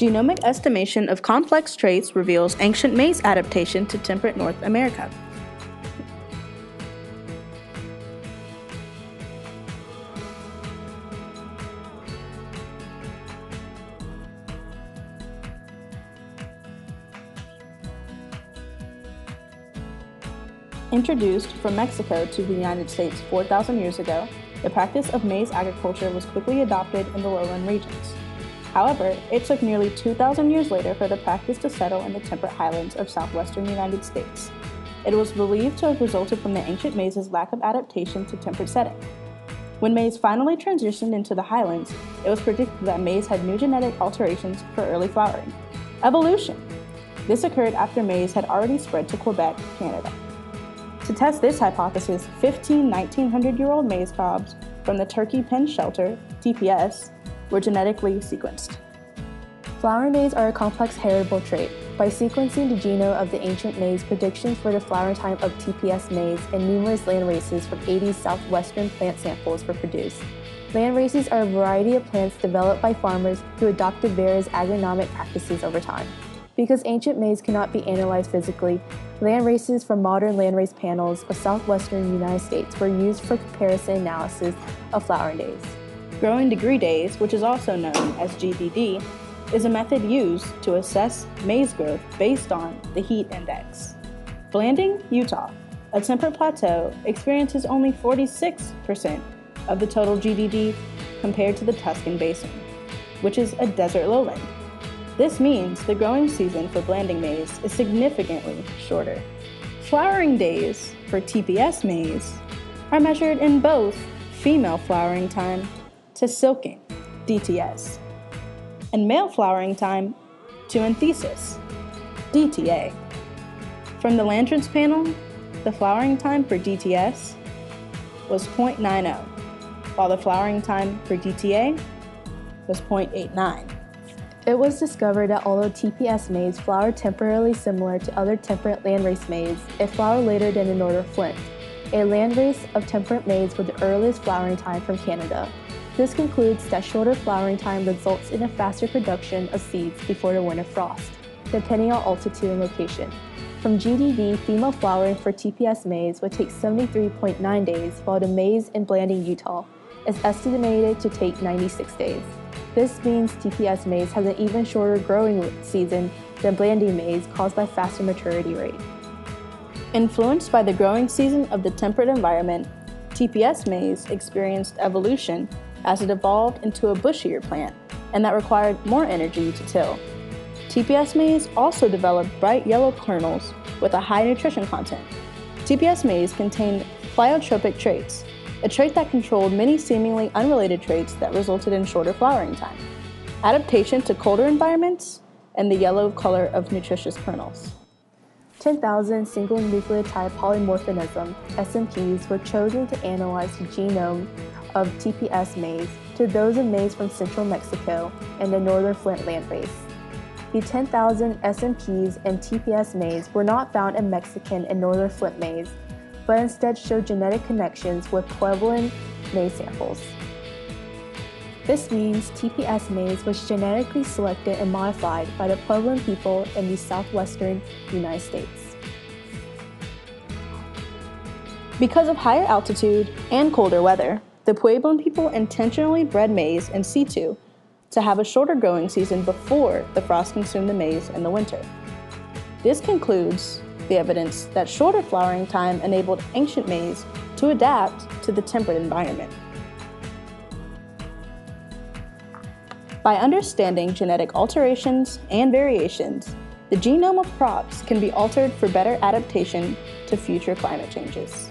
Genomic estimation of complex traits reveals ancient maize adaptation to temperate North America. Introduced from Mexico to the United States 4,000 years ago, the practice of maize agriculture was quickly adopted in the lowland regions. However, it took nearly 2,000 years later for the practice to settle in the temperate highlands of southwestern United States. It was believed to have resulted from the ancient maize's lack of adaptation to temperate setting. When maize finally transitioned into the highlands, it was predicted that maize had new genetic alterations for early flowering. Evolution! This occurred after maize had already spread to Quebec, Canada. To test this hypothesis, 15 1,900-year-old maize cobs from the Turkey Pen Shelter, TPS, were genetically sequenced. Flowering days are a complex heritable trait. By sequencing the genome of the ancient maize, predictions for the flowering time of TPS maize and numerous land races from 80 southwestern plant samples were produced. Land races are a variety of plants developed by farmers who adopted various agronomic practices over time. Because ancient maize cannot be analyzed physically, land races from modern landrace panels of southwestern United States were used for comparison analysis of flowering days. Growing degree days, which is also known as GDD, is a method used to assess maize growth based on the heat index. Blanding, Utah, a temperate plateau, experiences only 46% of the total GDD compared to the Tuscan Basin, which is a desert lowland. This means the growing season for blanding maize is significantly shorter. Flowering days for TPS maize are measured in both female flowering time to silking, DTS, and male flowering time to anthesis, DTA. From the Lantern's panel, the flowering time for DTS was 0.90, while the flowering time for DTA was 0.89. It was discovered that although TPS maize flowered temporarily similar to other temperate landrace maize, it flowered later than the northern Flint, a landrace of temperate maize with the earliest flowering time from Canada. This concludes that shorter flowering time results in a faster production of seeds before the winter frost, depending on altitude and location. From GDD, female flowering for TPS maize would take 73.9 days, while the maize in Blanding, Utah, is estimated to take 96 days. This means TPS maize has an even shorter growing season than Blanding maize, caused by faster maturity rate. Influenced by the growing season of the temperate environment, TPS maize experienced evolution as it evolved into a bushier plant, and that required more energy to till. TPS maize also developed bright yellow kernels with a high nutrition content. TPS maize contained pleiotropic traits, a trait that controlled many seemingly unrelated traits that resulted in shorter flowering time, adaptation to colder environments, and the yellow color of nutritious kernels. 10,000 single nucleotide polymorphism SNPs were chosen to analyze the genome of TPS maize to those of maize from central Mexico and the northern Flint landrace. The 10,000 SNPs in TPS maize were not found in Mexican and northern Flint maize, but instead showed genetic connections with Puebloan maize samples. This means TPS maize was genetically selected and modified by the Puebloan people in the southwestern United States. Because of higher altitude and colder weather, the Puebloan people intentionally bred maize in situ to have a shorter growing season before the frost consumed the maize in the winter. This concludes the evidence that shorter flowering time enabled ancient maize to adapt to the temperate environment. By understanding genetic alterations and variations, the genome of crops can be altered for better adaptation to future climate changes.